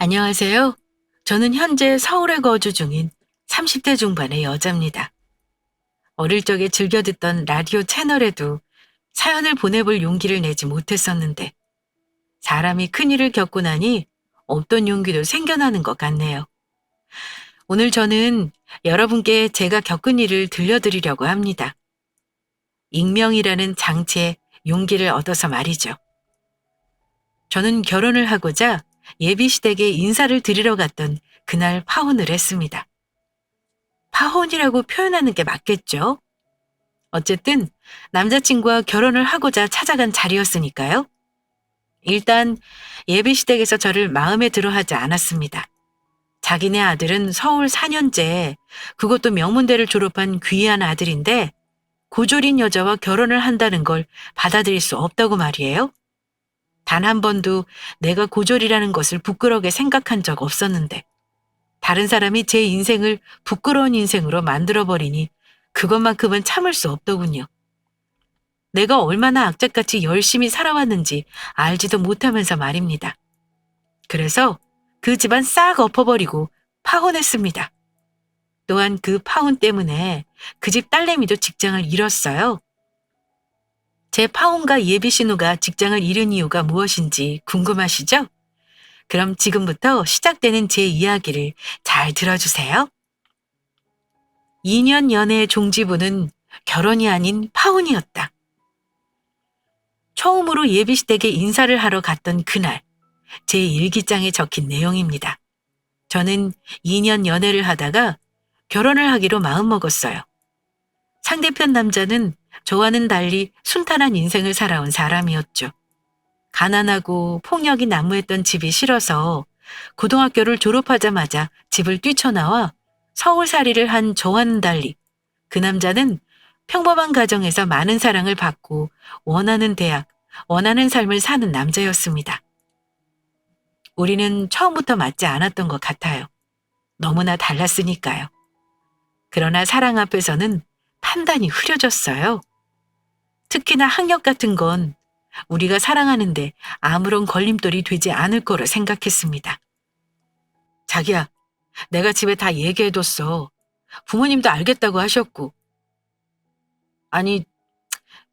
안녕하세요. 저는 현재 서울에 거주 중인 30대 중반의 여자입니다. 어릴 적에 즐겨 듣던 라디오 채널에도 사연을 보내볼 용기를 내지 못했었는데 사람이 큰일을 겪고 나니 없던 용기도 생겨나는 것 같네요. 오늘 저는 여러분께 제가 겪은 일을 들려드리려고 합니다. 익명이라는 장치에 용기를 얻어서 말이죠. 저는 결혼을 하고자 예비시댁에 인사를 드리러 갔던 그날 파혼을 했습니다. 파혼이라고 표현하는 게 맞겠죠? 어쨌든 남자친구와 결혼을 하고자 찾아간 자리였으니까요. 일단 예비시댁에서 저를 마음에 들어 하지 않았습니다. 자기네 아들은 서울 4년제, 그것도 명문대를 졸업한 귀한 아들인데 고졸인 여자와 결혼을 한다는 걸 받아들일 수 없다고 말이에요. 단 한 번도 내가 고졸이라는 것을 부끄럽게 생각한 적 없었는데 다른 사람이 제 인생을 부끄러운 인생으로 만들어버리니 그것만큼은 참을 수 없더군요. 내가 얼마나 악착같이 열심히 살아왔는지 알지도 못하면서 말입니다. 그래서 그 집안 싹 엎어버리고 파혼했습니다. 또한 그 파혼 때문에 그 집 딸내미도 직장을 잃었어요. 제 파혼과 예비 신우가 직장을 잃은 이유가 무엇인지 궁금하시죠? 그럼 지금부터 시작되는 제 이야기를 잘 들어주세요. 2년 연애의 종지부는 결혼이 아닌 파혼이었다. 처음으로 예비시댁에 인사를 하러 갔던 그날, 제 일기장에 적힌 내용입니다. 저는 2년 연애를 하다가 결혼을 하기로 마음먹었어요. 상대편 남자는 저와는 달리 순탄한 인생을 살아온 사람이었죠. 가난하고 폭력이 난무했던 집이 싫어서 고등학교를 졸업하자마자 집을 뛰쳐나와 서울살이를 한 저와는 달리 그 남자는 평범한 가정에서 많은 사랑을 받고 원하는 대학, 원하는 삶을 사는 남자였습니다. 우리는 처음부터 맞지 않았던 것 같아요. 너무나 달랐으니까요. 그러나 사랑 앞에서는 판단이 흐려졌어요. 특히나 학력 같은 건 우리가 사랑하는데 아무런 걸림돌이 되지 않을 거로 생각했습니다. 자기야, 내가 집에 다 얘기해뒀어. 부모님도 알겠다고 하셨고. 아니,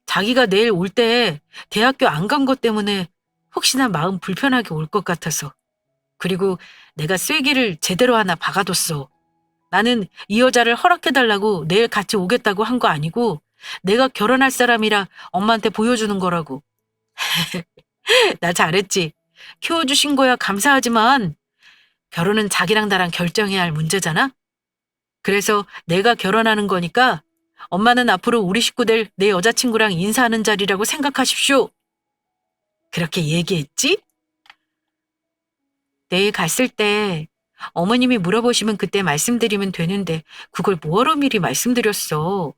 자기가 내일 올 때 대학교 안 간 것 때문에 혹시나 마음 불편하게 올 것 같아서. 그리고 내가 쐐기를 제대로 하나 박아뒀어. 나는 이 여자를 허락해달라고 내일 같이 오겠다고 한 거 아니고 내가 결혼할 사람이라 엄마한테 보여주는 거라고. 나 잘했지. 키워주신 거야 감사하지만 결혼은 자기랑 나랑 결정해야 할 문제잖아. 그래서 내가 결혼하는 거니까 엄마는 앞으로 우리 식구들 내 여자친구랑 인사하는 자리라고 생각하십시오. 그렇게 얘기했지? 내일 갔을 때 어머님이 물어보시면 그때 말씀드리면 되는데 그걸 뭐하러 미리 말씀드렸어.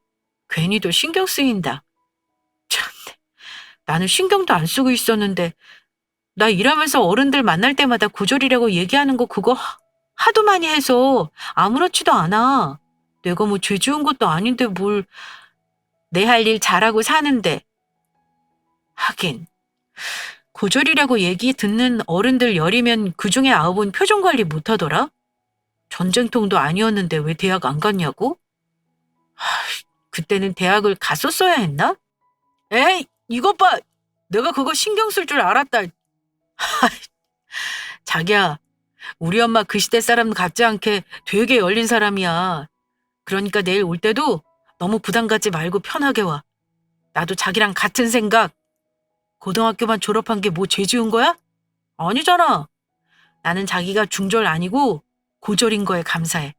괜히 또 신경 쓰인다. 참네. 나는 신경도 안 쓰고 있었는데 나 일하면서 어른들 만날 때마다 고졸이라고 얘기하는 거 그거 하도 많이 해서 아무렇지도 않아. 내가 뭐 죄 지은 것도 아닌데 뭘 내 할 일 잘하고 사는데. 하긴 고졸이라고 얘기 듣는 어른들 10이면 그중에 9은 표정 관리 못하더라. 전쟁통도 아니었는데 왜 대학 안 갔냐고? 그때는 대학을 갔었어야 했나? 에이, 이것 봐. 내가 그거 신경 쓸 줄 알았다. 자기야, 우리 엄마 그 시대 사람 같지 않게 되게 열린 사람이야. 그러니까 내일 올 때도 너무 부담 갖지 말고 편하게 와. 나도 자기랑 같은 생각. 고등학교만 졸업한 게 뭐 죄 지은 거야? 아니잖아. 나는 자기가 중졸 아니고 고졸인 거에 감사해.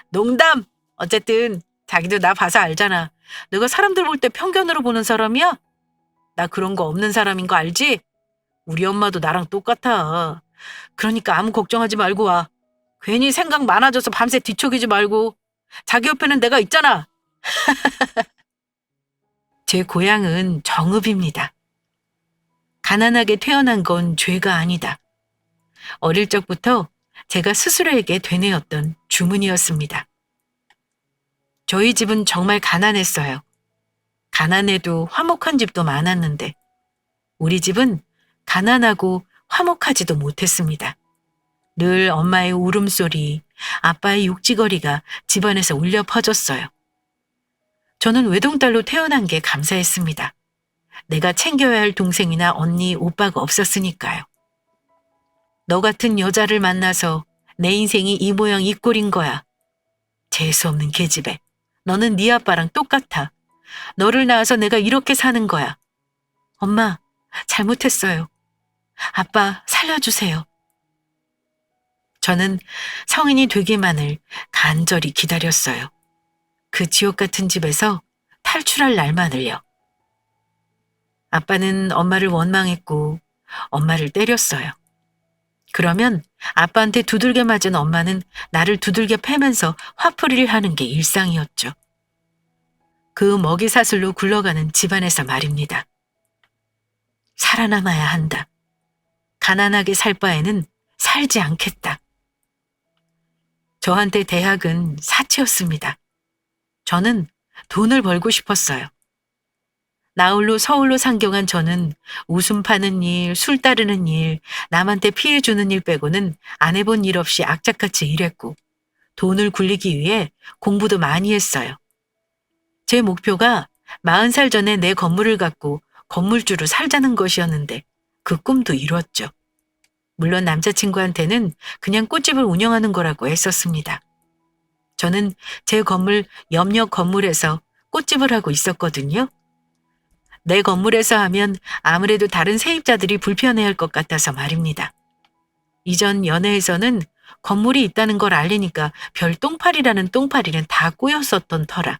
농담! 어쨌든 자기도 나 봐서 알잖아. 내가 사람들 볼 때 편견으로 보는 사람이야? 나 그런 거 없는 사람인 거 알지? 우리 엄마도 나랑 똑같아. 그러니까 아무 걱정하지 말고 와. 괜히 생각 많아져서 밤새 뒤척이지 말고. 자기 옆에는 내가 있잖아. 제 고향은 정읍입니다. 가난하게 태어난 건 죄가 아니다. 어릴 적부터 제가 스스로에게 되뇌었던 주문이었습니다. 저희 집은 정말 가난했어요. 가난해도 화목한 집도 많았는데 우리 집은 가난하고 화목하지도 못했습니다. 늘 엄마의 울음소리, 아빠의 육지거리가 집안에서 울려 퍼졌어요. 저는 외동딸로 태어난 게 감사했습니다. 내가 챙겨야 할 동생이나 언니, 오빠가 없었으니까요. 너 같은 여자를 만나서 내 인생이 이 모양 이 꼴인 거야. 재수없는 계집애. 너는 네 아빠랑 똑같아. 너를 낳아서 내가 이렇게 사는 거야. 엄마, 잘못했어요. 아빠, 살려주세요. 저는 성인이 되기만을 간절히 기다렸어요. 그 지옥 같은 집에서 탈출할 날만을요. 아빠는 엄마를 원망했고 엄마를 때렸어요. 그러면 아빠한테 두들겨 맞은 엄마는 나를 두들겨 패면서 화풀이를 하는 게 일상이었죠. 그 먹이사슬로 굴러가는 집안에서 말입니다. 살아남아야 한다. 가난하게 살 바에는 살지 않겠다. 저한테 대학은 사치였습니다. 저는 돈을 벌고 싶었어요. 나홀로 서울로 상경한 저는 웃음 파는 일, 술 따르는 일, 남한테 피해 주는 일 빼고는 안 해본 일 없이 악착같이 일했고 돈을 굴리기 위해 공부도 많이 했어요. 제 목표가 40살 전에 내 건물을 갖고 건물주로 살자는 것이었는데 그 꿈도 이뤘죠. 물론 남자친구한테는 그냥 꽃집을 운영하는 거라고 했었습니다. 저는 제 건물 옆 건물에서 꽃집을 하고 있었거든요. 내 건물에서 하면 아무래도 다른 세입자들이 불편해할 것 같아서 말입니다. 이전 연애에서는 건물이 있다는 걸 알리니까 별 똥파리라는 똥파리는 다 꼬였었던 터라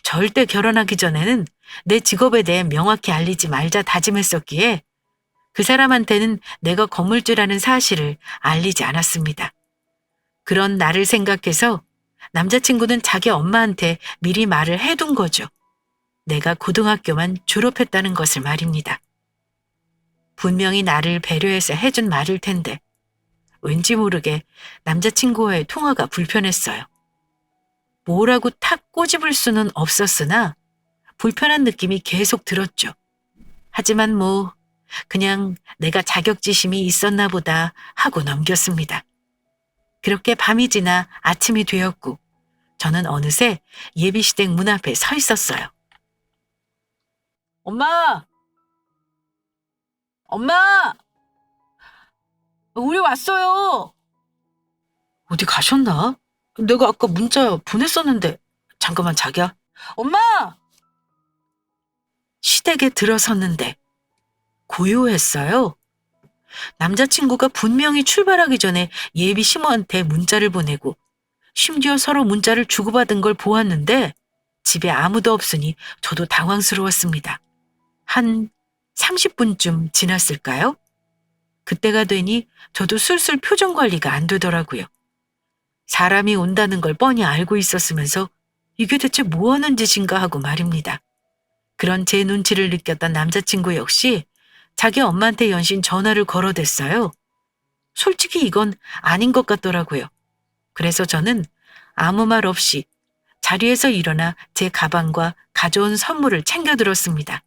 절대 결혼하기 전에는 내 직업에 대해 명확히 알리지 말자 다짐했었기에 그 사람한테는 내가 건물주라는 사실을 알리지 않았습니다. 그런 나를 생각해서 남자친구는 자기 엄마한테 미리 말을 해둔 거죠. 내가 고등학교만 졸업했다는 것을 말입니다. 분명히 나를 배려해서 해준 말일 텐데 왠지 모르게 남자친구와의 통화가 불편했어요. 뭐라고 탁 꼬집을 수는 없었으나 불편한 느낌이 계속 들었죠. 하지만 그냥 내가 자격지심이 있었나 보다 하고 넘겼습니다. 그렇게 밤이 지나 아침이 되었고 저는 어느새 예비시댁 문 앞에 서 있었어요. 엄마! 엄마! 우리 왔어요. 어디 가셨나? 내가 아까 문자 보냈었는데. 잠깐만 자기야. 엄마! 시댁에 들어섰는데 고요했어요. 남자친구가 분명히 출발하기 전에 예비 시모한테 문자를 보내고 심지어 서로 문자를 주고받은 걸 보았는데 집에 아무도 없으니 저도 당황스러웠습니다. 한 30분쯤 지났을까요? 그때가 되니 저도 슬슬 표정 관리가 안 되더라고요. 사람이 온다는 걸 뻔히 알고 있었으면서 이게 대체 뭐 하는 짓인가 하고 말입니다. 그런 제 눈치를 느꼈던 남자친구 역시 자기 엄마한테 연신 전화를 걸어댔어요. 솔직히 이건 아닌 것 같더라고요. 그래서 저는 아무 말 없이 자리에서 일어나 제 가방과 가져온 선물을 챙겨들었습니다.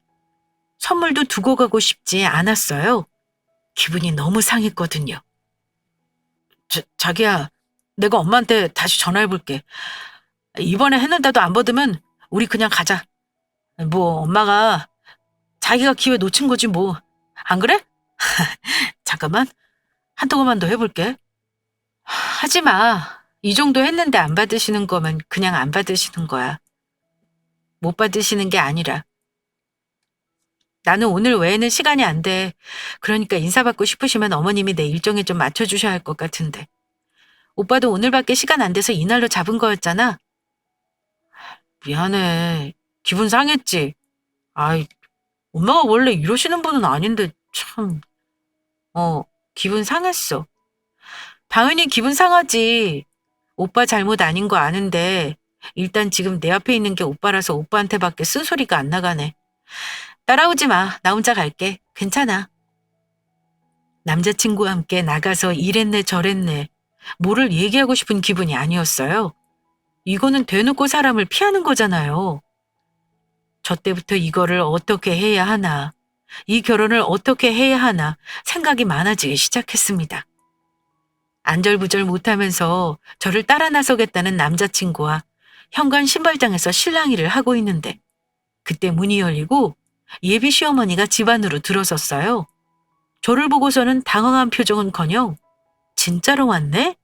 선물도 두고 가고 싶지 않았어요. 기분이 너무 상했거든요. 자기야, 내가 엄마한테 다시 전화해볼게. 이번에 했는데도 안 받으면 우리 그냥 가자. 엄마가 자기가 기회 놓친 거지 뭐. 안 그래? 잠깐만, 한동안만 더 해볼게. 하지 마. 이 정도 했는데 안 받으시는 거면 그냥 안 받으시는 거야. 못 받으시는 게 아니라. 나는 오늘 외에는 시간이 안 돼. 그러니까 인사받고 싶으시면 어머님이 내 일정에 좀 맞춰주셔야 할 것 같은데. 오빠도 오늘밖에 시간 안 돼서 이날로 잡은 거였잖아. 미안해. 기분 상했지? 아이, 엄마가 원래 이러시는 분은 아닌데 참. 기분 상했어. 당연히 기분 상하지. 오빠 잘못 아닌 거 아는데 일단 지금 내 앞에 있는 게 오빠라서 오빠한테밖에 쓴소리가 안 나가네. 따라오지 마. 나 혼자 갈게. 괜찮아. 남자친구와 함께 나가서 이랬네 저랬네. 뭐를 얘기하고 싶은 기분이 아니었어요. 이거는 대놓고 사람을 피하는 거잖아요. 저 때부터 이거를 어떻게 해야 하나. 이 결혼을 어떻게 해야 하나 생각이 많아지기 시작했습니다. 안절부절 못하면서 저를 따라 나서겠다는 남자친구와 현관 신발장에서 실랑이를 하고 있는데 그때 문이 열리고 예비 시어머니가 집 안으로 들어섰어요. 저를 보고서는 당황한 표정은커녕 진짜로 왔네?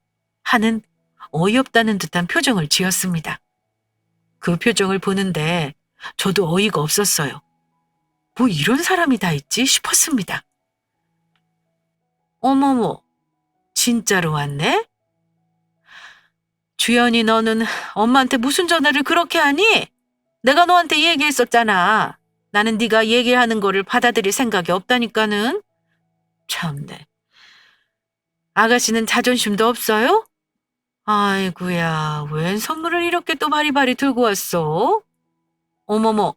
하는 어이없다는 듯한 표정을 지었습니다. 그 표정을 보는데 저도 어이가 없었어요. 뭐 이런 사람이 다 있지 싶었습니다. 어머머, 진짜로 왔네? 주연이 너는 엄마한테 무슨 전화를 그렇게 하니? 내가 너한테 얘기했었잖아. 나는 네가 얘기하는 거를 받아들일 생각이 없다니까는. 참네. 아가씨는 자존심도 없어요? 아이고야, 웬 선물을 이렇게 또 바리바리 들고 왔어? 어머머,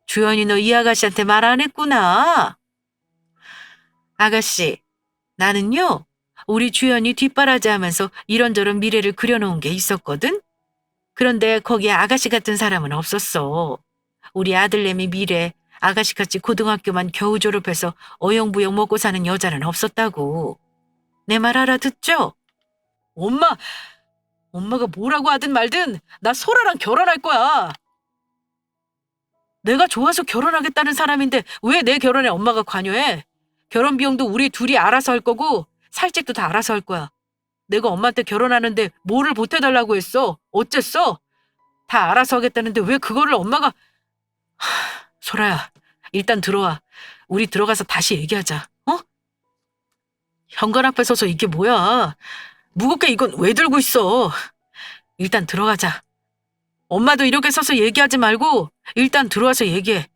주연이 너 이 아가씨한테 말 안 했구나. 아가씨, 나는요, 우리 주연이 뒷바라지 하면서 이런저런 미래를 그려놓은 게 있었거든? 그런데 거기에 아가씨 같은 사람은 없었어. 우리 아들내미 미래, 아가씨같이 고등학교만 겨우 졸업해서 어영부영 먹고 사는 여자는 없었다고. 내 말 알아듣죠? 엄마가 뭐라고 하든 말든 나 소라랑 결혼할 거야. 내가 좋아서 결혼하겠다는 사람인데 왜 내 결혼에 엄마가 관여해? 결혼 비용도 우리 둘이 알아서 할 거고 살집도 다 알아서 할 거야. 내가 엄마한테 결혼하는데 뭐를 보태달라고 했어? 어쨌어? 다 알아서 하겠다는데 왜 그거를 엄마가... 소라야, 일단 들어와. 우리 들어가서 다시 얘기하자. 어? 현관 앞에 서서 이게 뭐야? 무겁게 이건 왜 들고 있어? 일단 들어가자. 엄마도 이렇게 서서 얘기하지 말고 일단 들어와서 얘기해.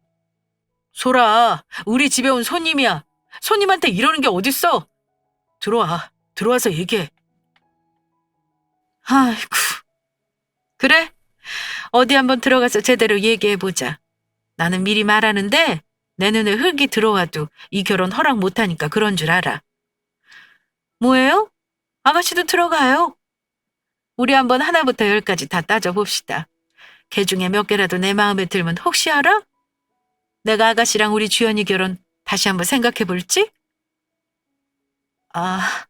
소라, 우리 집에 온 손님이야. 손님한테 이러는 게 어딨어? 들어와. 들어와서 얘기해. 아이고. 그래? 어디 한번 들어가서 제대로 얘기해보자. 나는 미리 말하는데 내 눈에 흙이 들어와도 이 결혼 허락 못하니까 그런 줄 알아. 뭐예요? 아가씨도 들어가요. 우리 한번 하나부터 열까지 다 따져봅시다. 개 중에 몇 개라도 내 마음에 들면 혹시 알아? 내가 아가씨랑 우리 주연이 결혼 다시 한번 생각해 볼지? 아,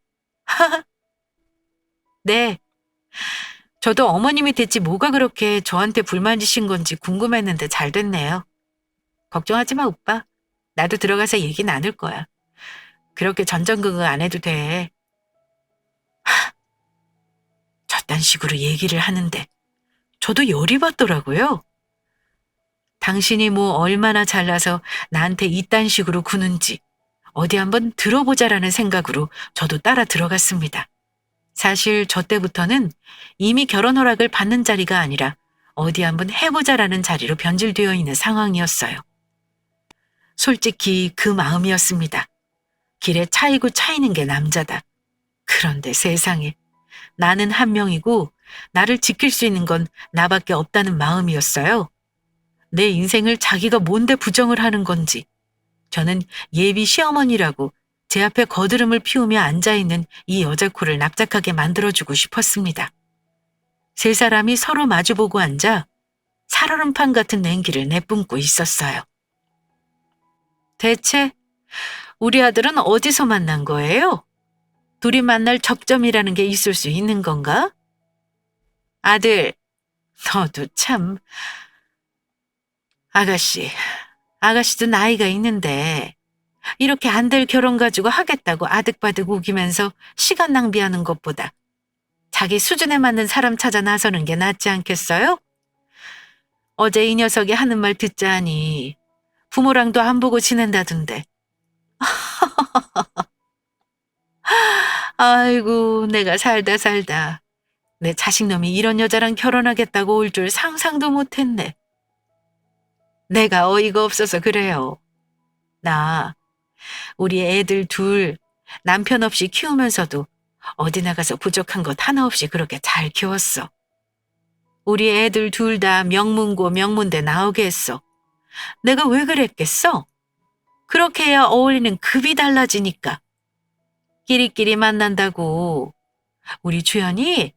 네. 저도 어머님이 대체 뭐가 그렇게 저한테 불만이신 건지 궁금했는데 잘 됐네요. 걱정하지 마, 오빠. 나도 들어가서 얘기 나눌 거야. 그렇게 전전긍긍 안 해도 돼. 저딴 식으로 얘기를 하는데 저도 열이 받더라고요. 당신이 뭐 얼마나 잘나서 나한테 이딴 식으로 구는지 어디 한번 들어보자라는 생각으로 저도 따라 들어갔습니다. 사실 저 때부터는 이미 결혼 허락을 받는 자리가 아니라 어디 한번 해보자라는 자리로 변질되어 있는 상황이었어요. 솔직히 그 마음이었습니다. 길에 차이고 차이는 게 남자다. 그런데 세상에 나는 한 명이고 나를 지킬 수 있는 건 나밖에 없다는 마음이었어요. 내 인생을 자기가 뭔데 부정을 하는 건지. 저는 예비 시어머니라고 제 앞에 거드름을 피우며 앉아있는 이 여자 코를 납작하게 만들어주고 싶었습니다. 세 사람이 서로 마주보고 앉아 살얼음판 같은 냉기를 내뿜고 있었어요. 대체 우리 아들은 어디서 만난 거예요? 둘이 만날 접점이라는 게 있을 수 있는 건가? 아들, 너도 참... 아가씨도 나이가 있는데 이렇게 안 될 결혼 가지고 하겠다고 아득바득 우기면서 시간 낭비하는 것보다 자기 수준에 맞는 사람 찾아 나서는 게 낫지 않겠어요? 어제 이 녀석이 하는 말 듣자 하니 부모랑도 안 보고 지낸다던데. 아이고, 내가 살다 내 자식놈이 이런 여자랑 결혼하겠다고 올 줄 상상도 못했네. 내가 어이가 없어서 그래요. 나 우리 애들 둘 남편 없이 키우면서도 어디 나가서 부족한 것 하나 없이 그렇게 잘 키웠어. 우리 애들 둘 다 명문고 명문대 나오게 했어. 내가 왜 그랬겠어? 그렇게 해야 어울리는 급이 달라지니까. 끼리끼리 만난다고. 우리 주연이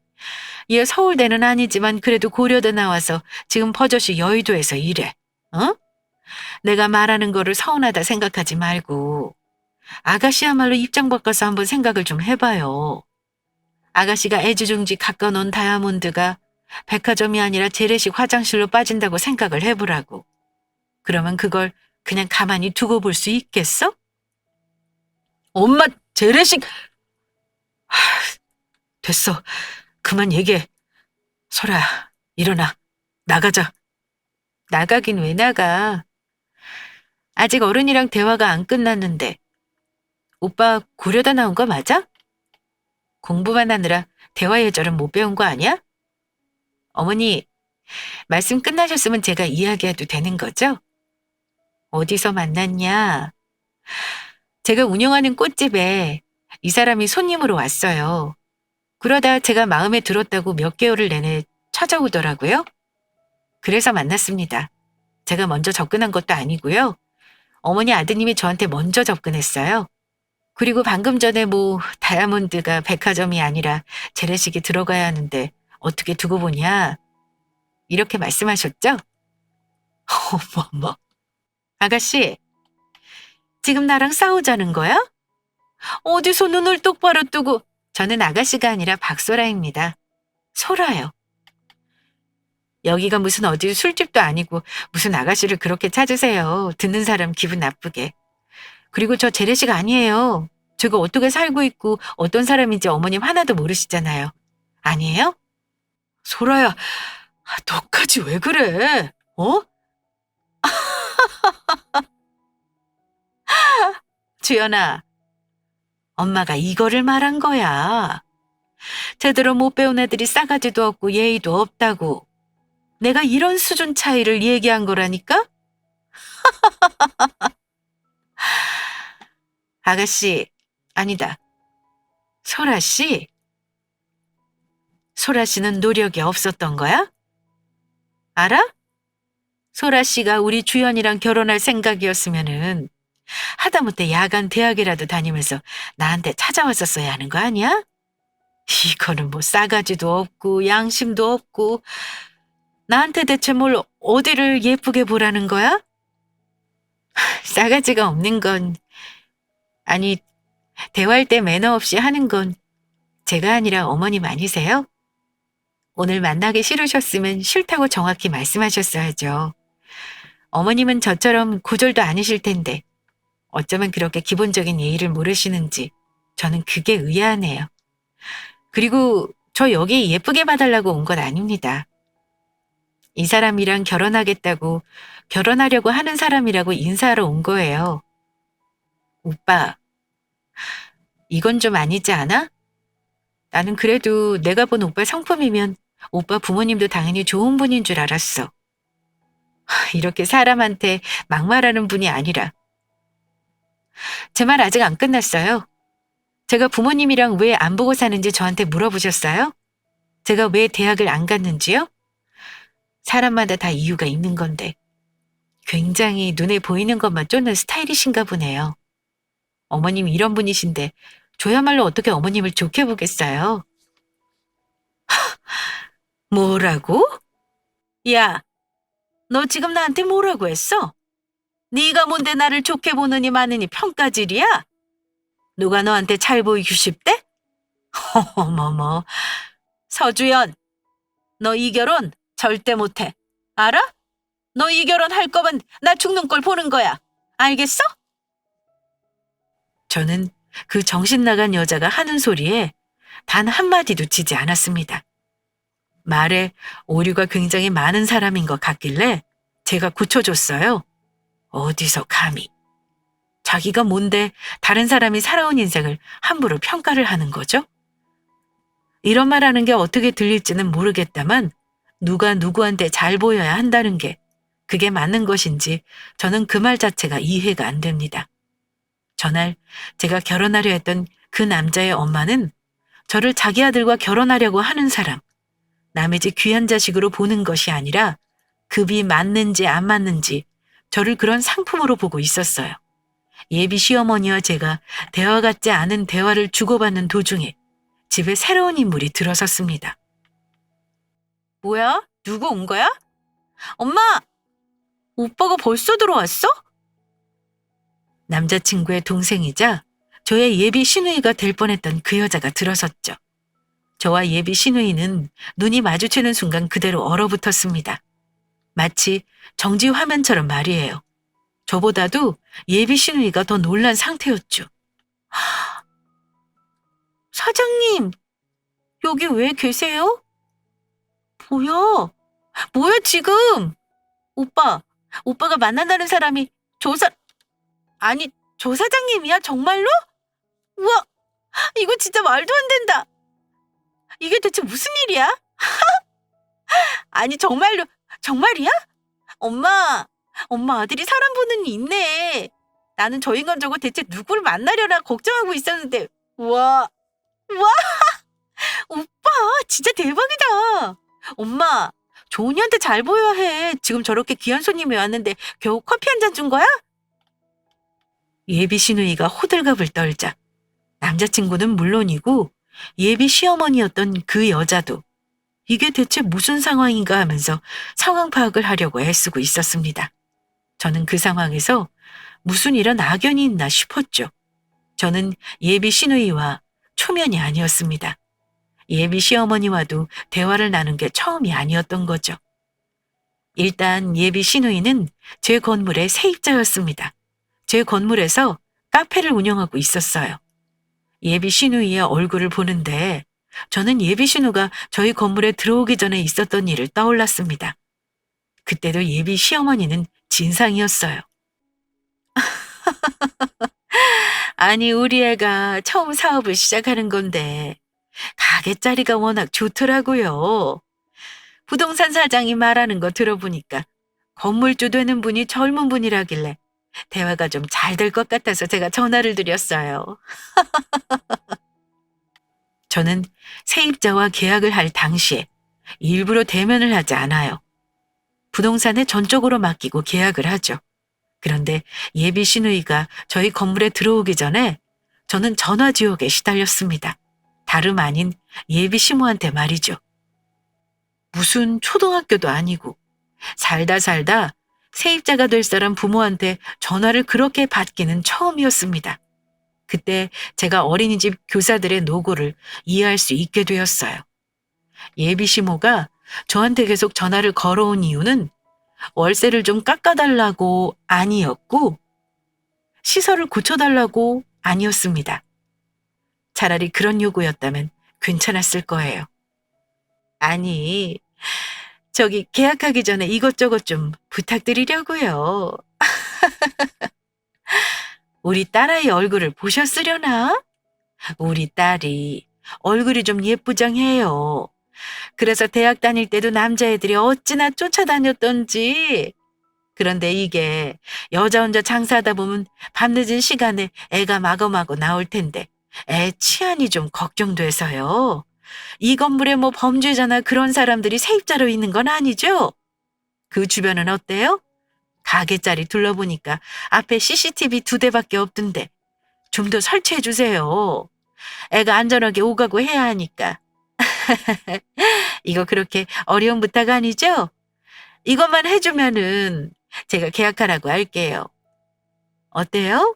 얘 서울대는 아니지만 그래도 고려대 나와서 지금 버젓이 여의도에서 일해. 어? 내가 말하는 거를 서운하다 생각하지 말고 아가씨야말로 입장 바꿔서 한번 생각을 좀 해봐요. 아가씨가 애지중지 가까놓은 다이아몬드가 백화점이 아니라 재래식 화장실로 빠진다고 생각을 해보라고. 그러면 그걸 그냥 가만히 두고 볼 수 있겠어? 엄마, 재래식! 됐어. 그만 얘기해. 설아야, 일어나. 나가자. 나가긴 왜 나가? 아직 어른이랑 대화가 안 끝났는데. 오빠 고려다 나온 거 맞아? 공부만 하느라 대화 예절은 못 배운 거 아니야? 어머니, 말씀 끝나셨으면 제가 이야기해도 되는 거죠? 어디서 만났냐? 제가 운영하는 꽃집에 이 사람이 손님으로 왔어요. 그러다 제가 마음에 들었다고 몇 개월을 내내 찾아오더라고요. 그래서 만났습니다. 제가 먼저 접근한 것도 아니고요. 어머니 아드님이 저한테 먼저 접근했어요. 그리고 방금 전에 다이아몬드가 백화점이 아니라 재래식이 들어가야 하는데 어떻게 두고 보냐 이렇게 말씀하셨죠? 어머머. 아가씨, 지금 나랑 싸우자는 거야? 어디서 눈을 똑바로 뜨고. 저는 아가씨가 아니라 박소라입니다. 소라요. 여기가 무슨 어디 술집도 아니고 무슨 아가씨를 그렇게 찾으세요. 듣는 사람 기분 나쁘게. 그리고 저 재래식 아니에요. 제가 어떻게 살고 있고 어떤 사람인지 어머님 하나도 모르시잖아요. 아니에요? 소라야, 너까지 왜 그래? 어? 주연아, 엄마가 이거를 말한 거야. 제대로 못 배운 애들이 싸가지도 없고 예의도 없다고. 내가 이런 수준 차이를 얘기한 거라니까? 아가씨, 아니다. 소라 씨? 소라 씨는 노력이 없었던 거야? 알아? 소라 씨가 우리 주연이랑 결혼할 생각이었으면은 하다못해 야간 대학이라도 다니면서 나한테 찾아왔었어야 하는 거 아니야? 이거는 싸가지도 없고 양심도 없고 나한테 대체 뭘 어디를 예쁘게 보라는 거야? 싸가지가 없는 건 아니 대화할 때 매너 없이 하는 건 제가 아니라 어머님 아니세요? 오늘 만나기 싫으셨으면 싫다고 정확히 말씀하셨어야죠. 어머님은 저처럼 고졸도 아니실 텐데 어쩌면 그렇게 기본적인 예의를 모르시는지 저는 그게 의아하네요. 그리고 저 여기 예쁘게 봐달라고 온 건 아닙니다. 이 사람이랑 결혼하겠다고 결혼하려고 하는 사람이라고 인사하러 온 거예요. 오빠, 이건 좀 아니지 않아? 나는 그래도 내가 본 오빠 성품이면 오빠 부모님도 당연히 좋은 분인 줄 알았어. 이렇게 사람한테 막말하는 분이 아니라. 제 말 아직 안 끝났어요. 제가 부모님이랑 왜 안 보고 사는지 저한테 물어보셨어요? 제가 왜 대학을 안 갔는지요? 사람마다 다 이유가 있는 건데 굉장히 눈에 보이는 것만 쫓는 스타일이신가 보네요. 어머님이 이런 분이신데 저야말로 어떻게 어머님을 좋게 보겠어요? 뭐라고? 야, 너 지금 나한테 뭐라고 했어? 네가 뭔데 나를 좋게 보느니 마느니 평가질이야? 누가 너한테 잘 보이고 싶대? 어머머, 서주연, 너 이 결혼 절대 못해. 알아? 너 이 결혼 할 거면 나 죽는 걸 보는 거야. 알겠어? 저는 그 정신 나간 여자가 하는 소리에 단 한마디도 치지 않았습니다. 말에 오류가 굉장히 많은 사람인 것 같길래 제가 고쳐줬어요. 어디서 감히. 자기가 뭔데 다른 사람이 살아온 인생을 함부로 평가를 하는 거죠? 이런 말 하는 게 어떻게 들릴지는 모르겠다만 누가 누구한테 잘 보여야 한다는 게 그게 맞는 것인지 저는 그 말 자체가 이해가 안 됩니다. 전날 제가 결혼하려 했던 그 남자의 엄마는 저를 자기 아들과 결혼하려고 하는 사람, 남의 집 귀한 자식으로 보는 것이 아니라 급이 맞는지 안 맞는지 저를 그런 상품으로 보고 있었어요. 예비 시어머니와 제가 대화 같지 않은 대화를 주고받는 도중에 집에 새로운 인물이 들어섰습니다. 뭐야? 누구 온 거야? 엄마! 오빠가 벌써 들어왔어? 남자친구의 동생이자 저의 예비 시누이가 될 뻔했던 그 여자가 들어섰죠. 저와 예비 시누이는 눈이 마주치는 순간 그대로 얼어붙었습니다. 마치 정지 화면처럼 말이에요. 저보다도 예비 시누이가 더 놀란 상태였죠. 사장님, 여기 왜 계세요? 뭐야? 뭐야 지금? 오빠가 만난다는 사람이 아니, 조 사장님이야? 정말로? 우와, 이거 진짜 말도 안 된다. 이게 대체 무슨 일이야? 아니, 정말이야? 엄마 아들이 사람 보는 이 있네. 나는 저 인간 저거 대체 누굴 만나려나 걱정하고 있었는데, 우와, 우와, 오빠, 진짜 대박이다. 엄마, 조은이한테 잘 보여야 해. 지금 저렇게 귀한 손님이 왔는데 겨우 커피 한 잔 준 거야? 예비 시누이가 호들갑을 떨자 남자친구는 물론이고 예비 시어머니였던 그 여자도 이게 대체 무슨 상황인가 하면서 상황 파악을 하려고 애쓰고 있었습니다. 저는 그 상황에서 무슨 이런 악연이 있나 싶었죠. 저는 예비 시누이와 초면이 아니었습니다. 예비 시어머니와도 대화를 나눈 게 처음이 아니었던 거죠. 일단 예비 시누이는 제 건물의 세입자였습니다. 제 건물에서 카페를 운영하고 있었어요. 예비 시누이의 얼굴을 보는데 저는 예비 시누가 저희 건물에 들어오기 전에 있었던 일을 떠올랐습니다. 그때도 예비 시어머니는 진상이었어요. 아니, 우리 애가 처음 사업을 시작하는 건데 가게 자리가 워낙 좋더라고요. 부동산 사장이 말하는 거 들어보니까 건물주 되는 분이 젊은 분이라길래 대화가 좀 잘 될 것 같아서 제가 전화를 드렸어요. 저는 세입자와 계약을 할 당시에 일부러 대면을 하지 않아요. 부동산에 전적으로 맡기고 계약을 하죠. 그런데 예비 시누이가 저희 건물에 들어오기 전에 저는 전화 지옥에 시달렸습니다. 다름 아닌 예비 시모한테 말이죠. 무슨 초등학교도 아니고 살다 세입자가 될 사람 부모한테 전화를 그렇게 받기는 처음이었습니다. 그때 제가 어린이집 교사들의 노고를 이해할 수 있게 되었어요. 예비 시모가 저한테 계속 전화를 걸어온 이유는 월세를 좀 깎아달라고 아니었고 시설을 고쳐달라고 아니었습니다. 차라리 그런 요구였다면 괜찮았을 거예요. 아니, 저기 계약하기 전에 이것저것 좀 부탁드리려고요. 우리 딸아이 얼굴을 보셨으려나? 우리 딸이 얼굴이 좀 예쁘장해요. 그래서 대학 다닐 때도 남자애들이 어찌나 쫓아다녔던지. 그런데 이게 여자 혼자 장사하다 보면 밤늦은 시간에 애가 마구마구 나올 텐데 애 치안이 좀 걱정돼서요. 이 건물에 뭐 범죄자나 그런 사람들이 세입자로 있는 건 아니죠? 그 주변은 어때요? 가게 자리 둘러보니까 앞에 CCTV 2대밖에 없던데 좀 더 설치해 주세요. 애가 안전하게 오가고 해야 하니까. 이거 그렇게 어려운 부탁 아니죠? 이것만 해주면은 제가 계약하라고 할게요. 어때요?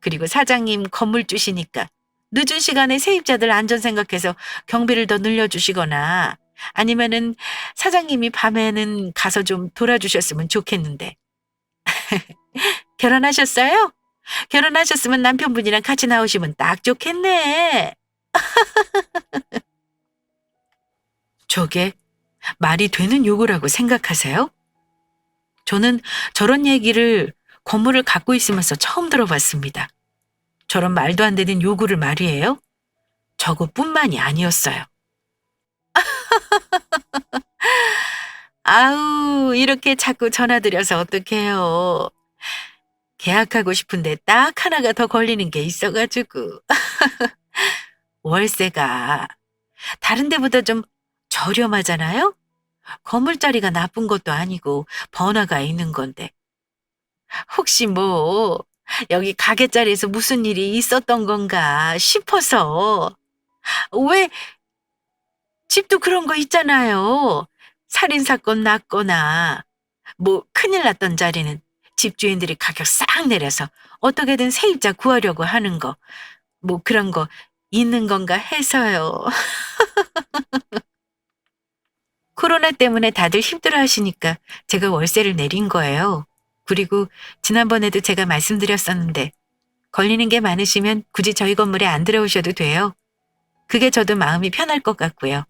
그리고 사장님 건물 주시니까 늦은 시간에 세입자들 안전 생각해서 경비를 더 늘려주시거나 아니면은 사장님이 밤에는 가서 좀 돌아주셨으면 좋겠는데. 결혼하셨어요? 결혼하셨으면 남편분이랑 같이 나오시면 딱 좋겠네. 저게 말이 되는 요구라고 생각하세요? 저는 저런 얘기를 건물을 갖고 있으면서 처음 들어봤습니다. 저런 말도 안 되는 요구를 말이에요. 저것뿐만이 아니었어요. 아우, 이렇게 자꾸 전화드려서 어떡해요. 계약하고 싶은데 딱 하나가 더 걸리는 게 있어가지고. 월세가 다른 데보다 좀 저렴하잖아요? 건물자리가 나쁜 것도 아니고 번화가에 있는 건데. 혹시 뭐 여기 가게자리에서 무슨 일이 있었던 건가 싶어서. 왜 집도 그런 거 있잖아요. 살인사건 났거나 뭐 큰일 났던 자리는 집주인들이 가격 싹 내려서 어떻게든 세입자 구하려고 하는 거, 뭐 그런 거 있는 건가 해서요. 코로나 때문에 다들 힘들어 하시니까 제가 월세를 내린 거예요. 그리고 지난번에도 제가 말씀드렸었는데 걸리는 게 많으시면 굳이 저희 건물에 안 들어오셔도 돼요. 그게 저도 마음이 편할 것 같고요.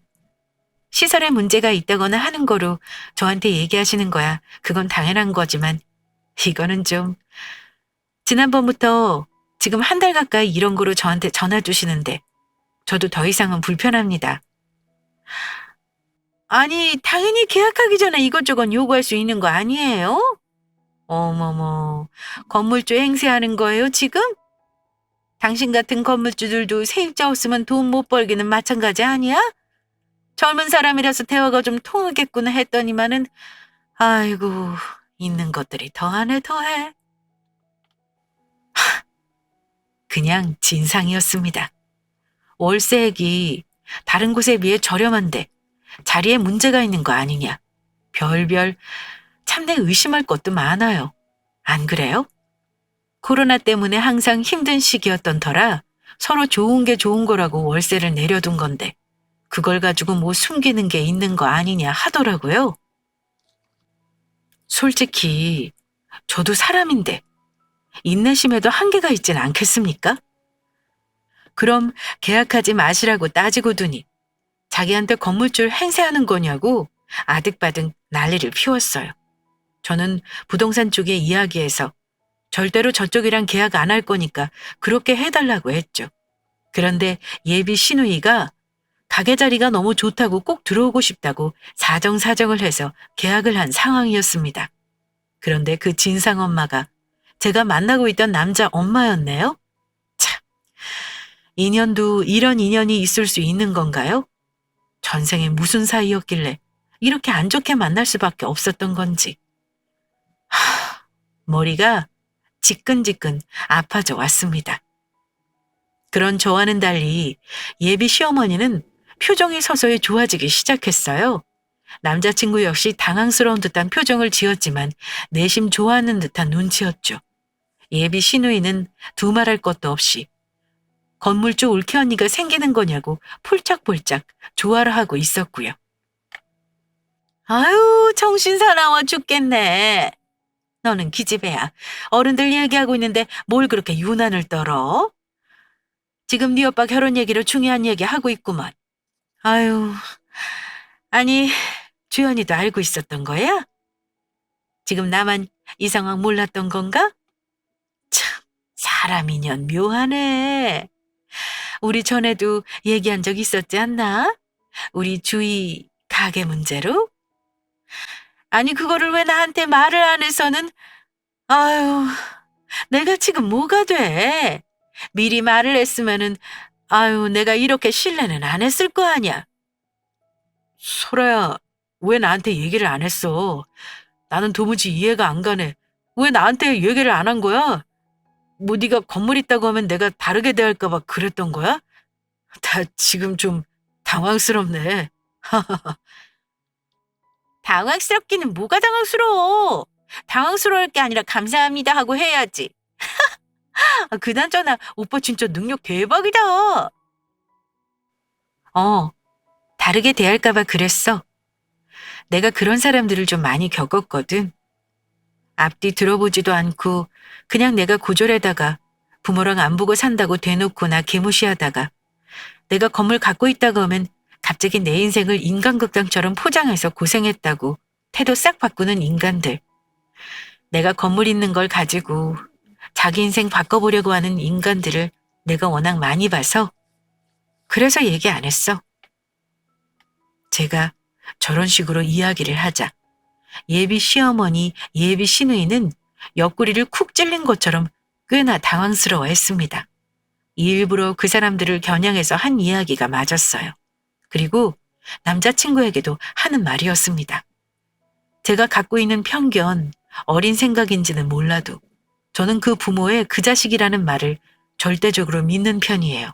시설에 문제가 있다거나 하는 거로 저한테 얘기하시는 거야. 그건 당연한 거지만 이거는 좀 지난번부터 지금 한 달 가까이 이런 거로 저한테 전화 주시는데 저도 더 이상은 불편합니다. 아니, 당연히 계약하기 전에 이것저것 요구할 수 있는 거 아니에요? 어머머, 건물주 행세하는 거예요, 지금? 당신 같은 건물주들도 세입자 없으면 돈 못 벌기는 마찬가지 아니야? 젊은 사람이라서 대화가 좀 통하겠구나 했더니만은, 아이고, 있는 것들이 더하네, 더해. 그냥 진상이었습니다. 월세액이 다른 곳에 비해 저렴한데 자리에 문제가 있는 거 아니냐. 별별 참내 의심할 것도 많아요. 안 그래요? 코로나 때문에 항상 힘든 시기였던 터라 서로 좋은 게 좋은 거라고 월세를 내려둔 건데 그걸 가지고 뭐 숨기는 게 있는 거 아니냐 하더라고요. 솔직히 저도 사람인데 인내심에도 한계가 있진 않겠습니까? 그럼 계약하지 마시라고 따지고 두니 자기한테 건물줄 행세하는 거냐고 아득바득 난리를 피웠어요. 저는 부동산 쪽에 이야기해서 절대로 저쪽이랑 계약 안 할 거니까 그렇게 해달라고 했죠. 그런데 예비 시누이가 가게 자리가 너무 좋다고 꼭 들어오고 싶다고 사정사정을 해서 계약을 한 상황이었습니다. 그런데 그 진상 엄마가 제가 만나고 있던 남자 엄마였네요. 참, 인연도 이런 인연이 있을 수 있는 건가요? 전생에 무슨 사이였길래 이렇게 안 좋게 만날 수밖에 없었던 건지. 머리가 지끈지끈 아파져 왔습니다. 그런 저와는 달리 예비 시어머니는 표정이 서서히 좋아지기 시작했어요. 남자친구 역시 당황스러운 듯한 표정을 지었지만 내심 좋아하는 듯한 눈치였죠. 예비 시누이는 두말할 것도 없이 건물주 올케 언니가 생기는 거냐고 폴짝폴짝 좋아를 하고 있었고요. 아유, 정신 사나워 죽겠네. 너는 기집애야. 어른들 얘기하고 있는데 뭘 그렇게 유난을 떨어? 지금 네 오빠 결혼 얘기로 중요한 얘기 하고 있구만. 아유, 아니, 주연이도 알고 있었던 거야? 지금 나만 이 상황 몰랐던 건가? 참, 사람 인연 묘하네. 우리 전에도 얘기한 적 있었지 않나? 우리 주희 가게 문제로? 아니, 그거를 왜 나한테 말을 안 해서는, 아유, 내가 지금 뭐가 돼? 미리 말을 했으면은, 아유, 내가 이렇게 신뢰는 안 했을 거 아니야. 소라야, 왜 나한테 얘기를 안 했어? 나는 도무지 이해가 안 가네. 왜 나한테 얘기를 안 한 거야? 뭐 네가 건물 있다고 하면 내가 다르게 대할까 봐 그랬던 거야? 나 지금 좀 당황스럽네. 당황스럽기는 뭐가 당황스러워. 당황스러울 게 아니라 감사합니다 하고 해야지. 그나저나 오빠 진짜 능력 대박이다. 다르게 대할까 봐 그랬어. 내가 그런 사람들을 좀 많이 겪었거든. 앞뒤 들어보지도 않고 그냥 내가 고졸에다가 부모랑 안 보고 산다고 대놓고 나 개무시하다가 내가 건물 갖고 있다고 하면 갑자기 내 인생을 인간극장처럼 포장해서 고생했다고 태도 싹 바꾸는 인간들. 내가 건물 있는 걸 가지고 자기 인생 바꿔보려고 하는 인간들을 내가 워낙 많이 봐서 그래서 얘기 안 했어. 제가 저런 식으로 이야기를 하자 예비 시어머니, 예비 시누이는 옆구리를 쿡 찔린 것처럼 꽤나 당황스러워했습니다. 일부러 그 사람들을 겨냥해서 한 이야기가 맞았어요. 그리고 남자친구에게도 하는 말이었습니다. 제가 갖고 있는 편견, 어린 생각인지는 몰라도 저는 그 부모의 그 자식이라는 말을 절대적으로 믿는 편이에요.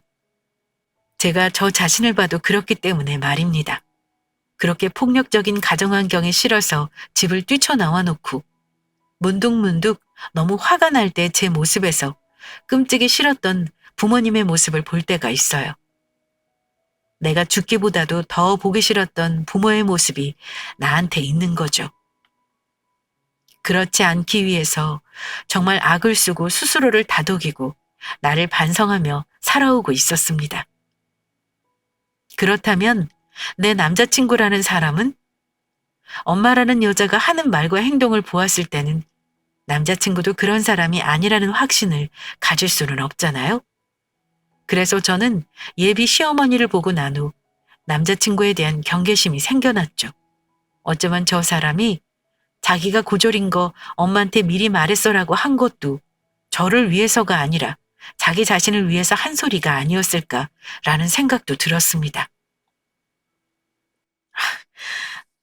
제가 저 자신을 봐도 그렇기 때문에 말입니다. 그렇게 폭력적인 가정환경에 싫어서 집을 뛰쳐나와 놓고 문득문득 너무 화가 날 때 제 모습에서 끔찍이 싫었던 부모님의 모습을 볼 때가 있어요. 내가 죽기보다도 더 보기 싫었던 부모의 모습이 나한테 있는 거죠. 그렇지 않기 위해서 정말 악을 쓰고 스스로를 다독이고 나를 반성하며 살아오고 있었습니다. 그렇다면 내 남자친구라는 사람은 엄마라는 여자가 하는 말과 행동을 보았을 때는 남자친구도 그런 사람이 아니라는 확신을 가질 수는 없잖아요. 그래서 저는 예비 시어머니를 보고 난 후 남자친구에 대한 경계심이 생겨났죠. 어쩌면 저 사람이 자기가 고졸인 거 엄마한테 미리 말했어라고 한 것도 저를 위해서가 아니라 자기 자신을 위해서 한 소리가 아니었을까라는 생각도 들었습니다.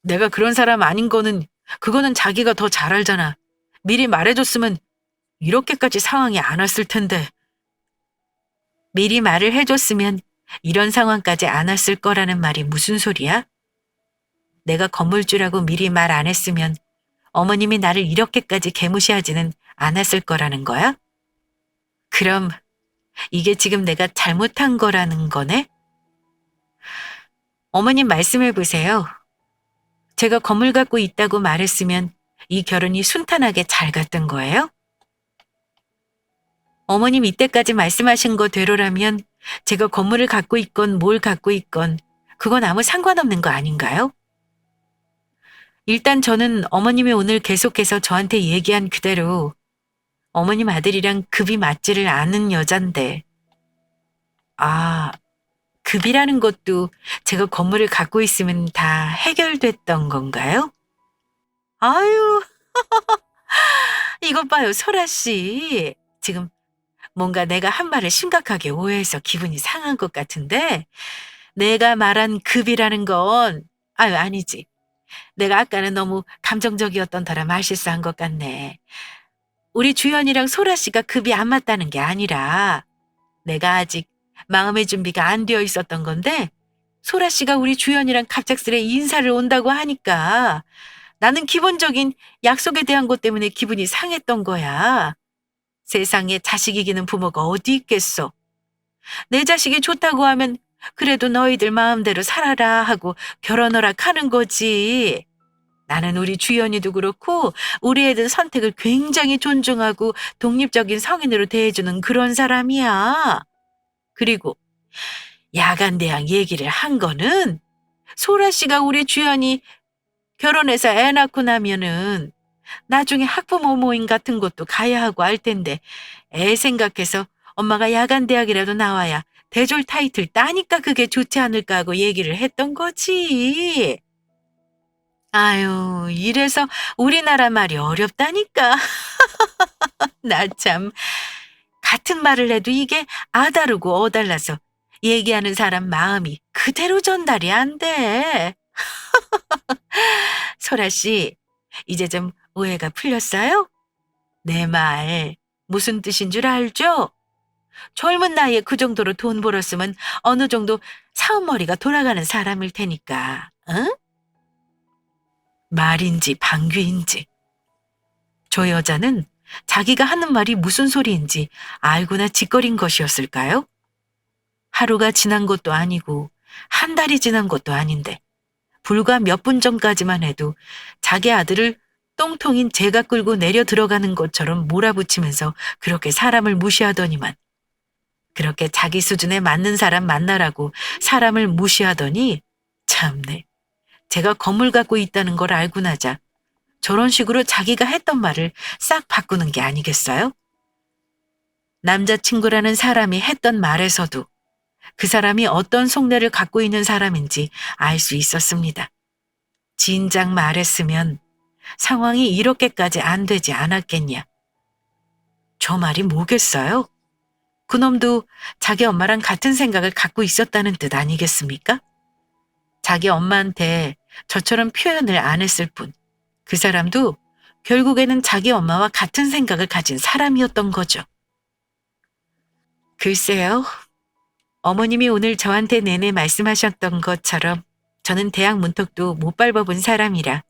내가 그런 사람 아닌 거는 그거는 자기가 더 잘 알잖아. 미리 말해줬으면 이렇게까지 상황이 안 왔을 텐데. 미리 말을 해줬으면 이런 상황까지 안 왔을 거라는 말이 무슨 소리야? 내가 건물주라고 미리 말 안 했으면 어머님이 나를 이렇게까지 개무시하지는 않았을 거라는 거야? 그럼 이게 지금 내가 잘못한 거라는 거네? 어머님 말씀해 보세요. 제가 건물 갖고 있다고 말했으면 이 결혼이 순탄하게 잘 갔던 거예요? 어머님 이때까지 말씀하신 거대로라면 제가 건물을 갖고 있건 뭘 갖고 있건 그건 아무 상관없는 거 아닌가요? 일단 저는 어머님이 오늘 계속해서 저한테 얘기한 그대로 어머님 아들이랑 급이 맞지를 않은 여잔데, 아, 급이라는 것도 제가 건물을 갖고 있으면 다 해결됐던 건가요? 아유, 이것 봐요, 소라 씨. 지금 뭔가 내가 한 말을 심각하게 오해해서 기분이 상한 것 같은데, 내가 말한 급이라는 건, 아유, 아니지. 내가 아까는 너무 감정적이었던 터라 말실수한 것 같네. 우리 주연이랑 소라 씨가 급이 안 맞다는 게 아니라 내가 아직 마음의 준비가 안 되어 있었던 건데 소라 씨가 우리 주연이랑 갑작스레 인사를 온다고 하니까 나는 기본적인 약속에 대한 것 때문에 기분이 상했던 거야. 세상에 자식 이기는 부모가 어디 있겠어. 내 자식이 좋다고 하면 그래도 너희들 마음대로 살아라 하고 결혼 허락하는 거지. 나는 우리 주연이도 그렇고 우리 애들 선택을 굉장히 존중하고 독립적인 성인으로 대해주는 그런 사람이야. 그리고 야간 대학 얘기를 한 거는 소라 씨가 우리 주연이 결혼해서 애 낳고 나면은 나중에 학부모 모임 같은 것도 가야 하고 할 텐데 애 생각해서 엄마가 야간 대학이라도 나와야 대졸 타이틀 따니까 그게 좋지 않을까 하고 얘기를 했던 거지. 아유, 이래서 우리나라 말이 어렵다니까. 나 참, 같은 말을 해도 이게 아다르고 어달라서 얘기하는 사람 마음이 그대로 전달이 안 돼. 소라 씨, 이제 좀 오해가 풀렸어요? 내 말, 무슨 뜻인 줄 알죠? 젊은 나이에 그 정도로 돈 벌었으면 어느 정도 사업머리가 돌아가는 사람일 테니까, 응? 말인지 방귀인지. 저 여자는 자기가 하는 말이 무슨 소리인지 알고나 짓거린 것이었을까요? 하루가 지난 것도 아니고 한 달이 지난 것도 아닌데 불과 몇 분 전까지만 해도 자기 아들을 똥통인 제가 끌고 내려 들어가는 것처럼 몰아붙이면서 그렇게 사람을 무시하더니만 그렇게 자기 수준에 맞는 사람 만나라고 사람을 무시하더니 참네. 제가 건물 갖고 있다는 걸 알고 나자 저런 식으로 자기가 했던 말을 싹 바꾸는 게 아니겠어요? 남자친구라는 사람이 했던 말에서도 그 사람이 어떤 속내를 갖고 있는 사람인지 알 수 있었습니다. 진작 말했으면 상황이 이렇게까지 안 되지 않았겠냐. 저 말이 뭐겠어요? 그놈도 자기 엄마랑 같은 생각을 갖고 있었다는 뜻 아니겠습니까? 자기 엄마한테 저처럼 표현을 안 했을 뿐 그 사람도 결국에는 자기 엄마와 같은 생각을 가진 사람이었던 거죠. 글쎄요. 어머님이 오늘 저한테 내내 말씀하셨던 것처럼 저는 대학 문턱도 못 밟아본 사람이라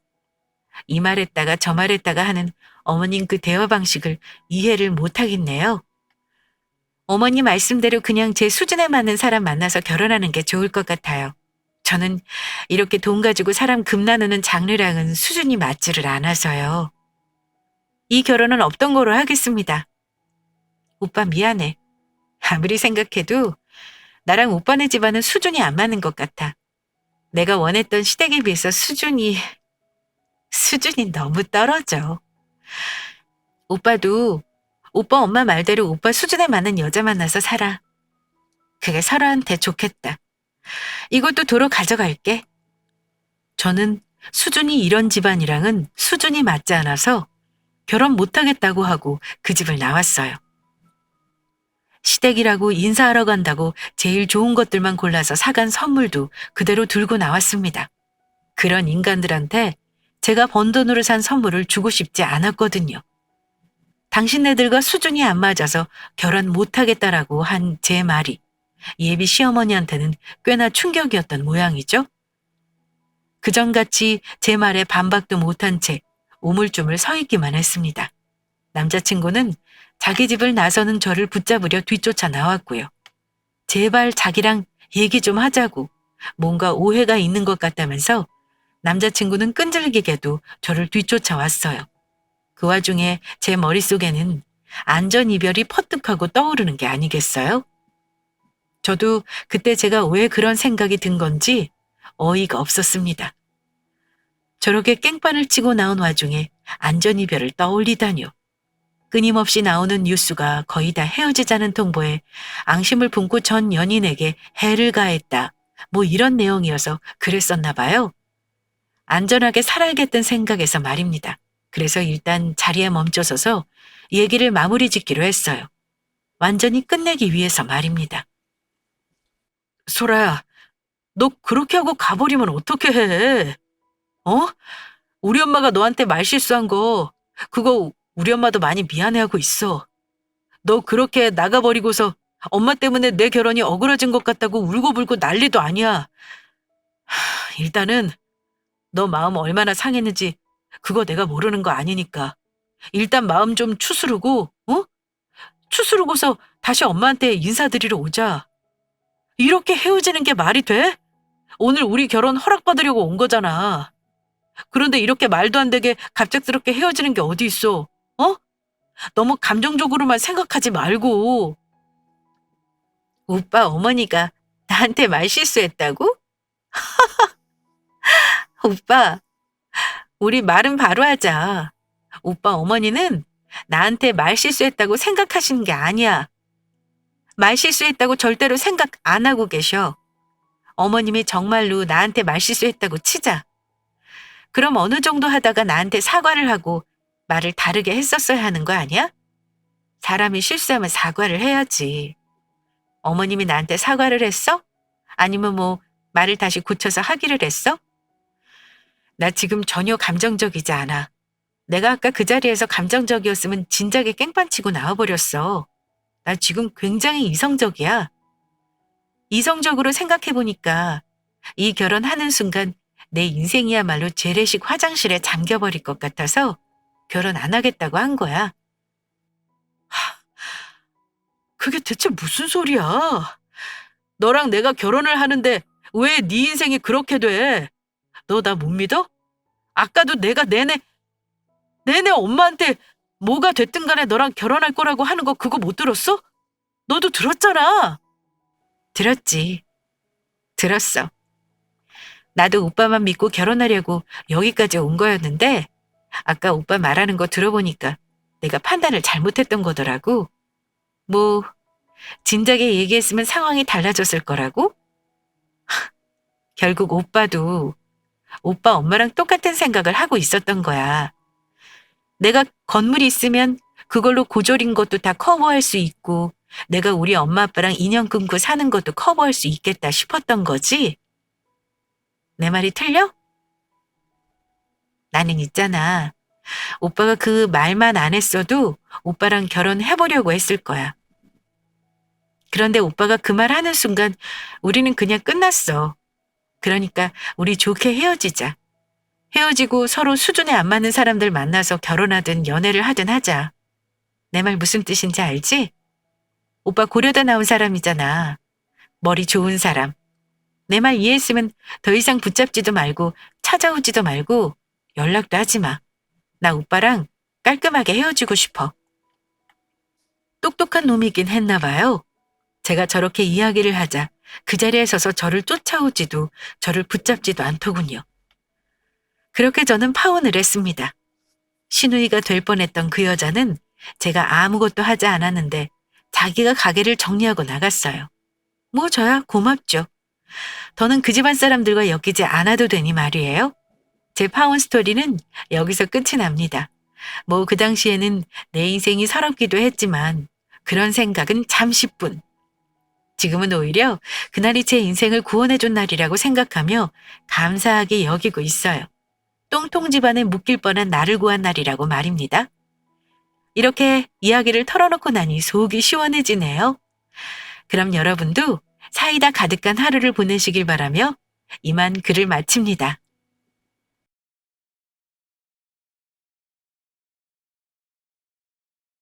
이 말했다가 저 말했다가 하는 어머님 그 대화 방식을 이해를 못하겠네요. 어머니 말씀대로 그냥 제 수준에 맞는 사람 만나서 결혼하는 게 좋을 것 같아요. 저는 이렇게 돈 가지고 사람 금 나누는 장르랑은 수준이 맞지를 않아서요. 이 결혼은 없던 거로 하겠습니다. 오빠 미안해. 아무리 생각해도 나랑 오빠네 집안은 수준이 안 맞는 것 같아. 내가 원했던 시댁에 비해서 수준이 너무 떨어져. 오빠도 오빠 엄마 말대로 오빠 수준에 맞는 여자 만나서 살아. 그게 서로한테 좋겠다. 이것도 도로 가져갈게. 저는 수준이 이런 집안이랑은 수준이 맞지 않아서 결혼 못하겠다고 하고 그 집을 나왔어요. 시댁이라고 인사하러 간다고 제일 좋은 것들만 골라서 사간 선물도 그대로 들고 나왔습니다. 그런 인간들한테 제가 번 돈으로 산 선물을 주고 싶지 않았거든요. 당신네들과 수준이 안 맞아서 결혼 못하겠다라고 한 제 말이 예비 시어머니한테는 꽤나 충격이었던 모양이죠. 그전같이 제 말에 반박도 못한 채 우물쭈물 서 있기만 했습니다. 남자친구는 자기 집을 나서는 저를 붙잡으려 뒤쫓아 나왔고요. 제발 자기랑 얘기 좀 하자고 뭔가 오해가 있는 것 같다면서 남자친구는 끈질기게도 저를 뒤쫓아왔어요. 그 와중에 제 머릿속에는 안전이별이 퍼뜩하고 떠오르는 게 아니겠어요? 저도 그때 제가 왜 그런 생각이 든 건지 어이가 없었습니다. 저렇게 깽판을 치고 나온 와중에 안전이별을 떠올리다뇨. 끊임없이 나오는 뉴스가 거의 다 헤어지자는 통보에 앙심을 품고 전 연인에게 해를 가했다. 뭐 이런 내용이어서 그랬었나 봐요. 안전하게 살아야겠다는 생각에서 말입니다. 그래서 일단 자리에 멈춰서서 얘기를 마무리 짓기로 했어요. 완전히 끝내기 위해서 말입니다. 소라야, 너 그렇게 하고 가버리면 어떻게 해? 어? 우리 엄마가 너한테 말실수한 거 그거 우리 엄마도 많이 미안해하고 있어. 너 그렇게 나가버리고서 엄마 때문에 내 결혼이 어그러진 것 같다고 울고불고 난리도 아니야. 일단은 너 마음 얼마나 상했는지 그거 내가 모르는 거 아니니까. 일단 마음 좀 추스르고, 어? 추스르고서 다시 엄마한테 인사드리러 오자. 이렇게 헤어지는 게 말이 돼? 오늘 우리 결혼 허락받으려고 온 거잖아. 그런데 이렇게 말도 안 되게 갑작스럽게 헤어지는 게 어디 있어? 어? 너무 감정적으로만 생각하지 말고. 오빠 어머니가 나한테 말 실수했다고? 오빠, 우리 말은 바로 하자. 오빠 어머니는 나한테 말 실수했다고 생각하시는 게 아니야. 말 실수했다고 절대로 생각 안 하고 계셔. 어머님이 정말로 나한테 말 실수했다고 치자. 그럼 어느 정도 하다가 나한테 사과를 하고 말을 다르게 했었어야 하는 거 아니야? 사람이 실수하면 사과를 해야지. 어머님이 나한테 사과를 했어? 아니면 뭐 말을 다시 고쳐서 하기를 했어? 나 지금 전혀 감정적이지 않아. 내가 아까 그 자리에서 감정적이었으면 진작에 깽판치고 나와버렸어. 나 지금 굉장히 이성적이야. 이성적으로 생각해보니까 이 결혼하는 순간 내 인생이야말로 재래식 화장실에 잠겨버릴 것 같아서 결혼 안 하겠다고 한 거야. 그게 대체 무슨 소리야? 너랑 내가 결혼을 하는데 왜 네 인생이 그렇게 돼? 너 나 못 믿어? 아까도 내가 내내 엄마한테 뭐가 됐든 간에 너랑 결혼할 거라고 하는 거 그거 못 들었어? 너도 들었잖아. 들었지. 들었어. 나도 오빠만 믿고 결혼하려고 여기까지 온 거였는데 아까 오빠 말하는 거 들어보니까 내가 판단을 잘못했던 거더라고. 뭐 진작에 얘기했으면 상황이 달라졌을 거라고? 결국 오빠도 오빠 엄마랑 똑같은 생각을 하고 있었던 거야. 내가 건물이 있으면 그걸로 고졸인 것도 다 커버할 수 있고 내가 우리 엄마 아빠랑 인연 끊고 사는 것도 커버할 수 있겠다 싶었던 거지? 내 말이 틀려? 나는 있잖아. 오빠가 그 말만 안 했어도 오빠랑 결혼해보려고 했을 거야. 그런데 오빠가 그 말 하는 순간 우리는 그냥 끝났어. 그러니까 우리 좋게 헤어지자. 헤어지고 서로 수준에 안 맞는 사람들 만나서 결혼하든 연애를 하든 하자. 내 말 무슨 뜻인지 알지? 오빠 고려다 나온 사람이잖아. 머리 좋은 사람. 내 말 이해했으면 더 이상 붙잡지도 말고 찾아오지도 말고 연락도 하지 마. 나 오빠랑 깔끔하게 헤어지고 싶어. 똑똑한 놈이긴 했나 봐요. 제가 저렇게 이야기를 하자 그 자리에 서서 저를 쫓아오지도 저를 붙잡지도 않더군요. 그렇게 저는 파혼을 했습니다. 시누이가 될 뻔했던 그 여자는 제가 아무것도 하지 않았는데 자기가 가게를 정리하고 나갔어요. 뭐 저야 고맙죠. 더는 그 집안 사람들과 엮이지 않아도 되니 말이에요. 제 파혼 스토리는 여기서 끝이 납니다. 뭐 그 당시에는 내 인생이 서럽기도 했지만 그런 생각은 잠시뿐. 지금은 오히려 그날이 제 인생을 구원해준 날이라고 생각하며 감사하게 여기고 있어요. 똥통 집안에 묶일 뻔한 나를 구한 날이라고 말입니다. 이렇게 이야기를 털어놓고 나니 속이 시원해지네요. 그럼 여러분도 사이다 가득한 하루를 보내시길 바라며 이만 글을 마칩니다.